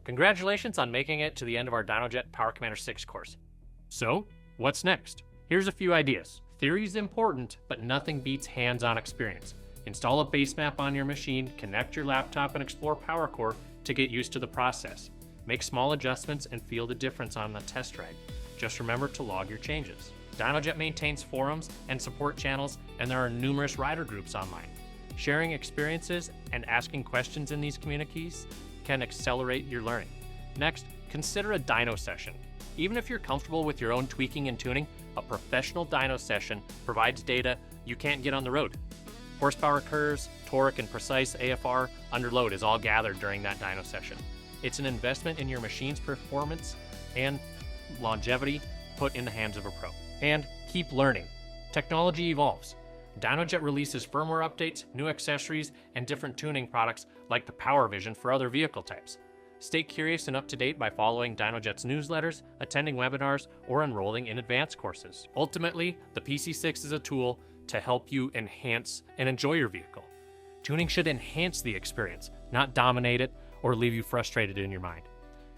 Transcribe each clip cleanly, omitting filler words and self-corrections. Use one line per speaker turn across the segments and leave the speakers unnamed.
Congratulations on making it to the end of our Dynojet Power Commander 6 course. So, what's next? Here's a few ideas. Theory is important, but nothing beats hands-on experience. Install a base map on your machine, connect your laptop, and explore PowerCore to get used to the process. Make small adjustments and feel the difference on the test ride. Just remember to log your changes. Dynojet maintains forums and support channels, and there are numerous rider groups online. Sharing experiences and asking questions in these communities can accelerate your learning. Next, consider a dyno session. Even if you're comfortable with your own tweaking and tuning, a professional dyno session provides data you can't get on the road. Horsepower curves, torque, and precise AFR under load is all gathered during that dyno session. It's an investment in your machine's performance and longevity put in the hands of a pro. And keep learning. Technology evolves. Dynojet releases firmware updates, new accessories, and different tuning products like the Power Vision for other vehicle types. Stay curious and up to date by following Dynojet's newsletters, attending webinars, or enrolling in advanced courses. Ultimately, the PC6 is a tool to help you enhance and enjoy your vehicle. Tuning should enhance the experience, not dominate it or leave you frustrated in your mind.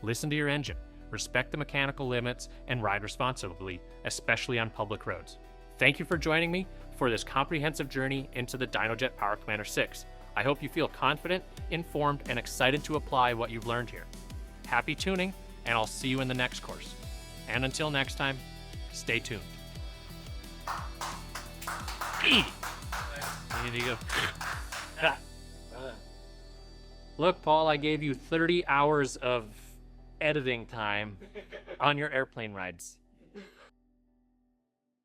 Listen to your engine, respect the mechanical limits, and ride responsibly, especially on public roads. Thank you for joining me for this comprehensive journey into the Dynojet Power Commander 6. I hope you feel confident, informed, and excited to apply what you've learned here. Happy tuning, and I'll see you in the next course. And until next time, stay tuned. Here you go. Look, Paul, I gave you 30 hours of editing time on your airplane rides.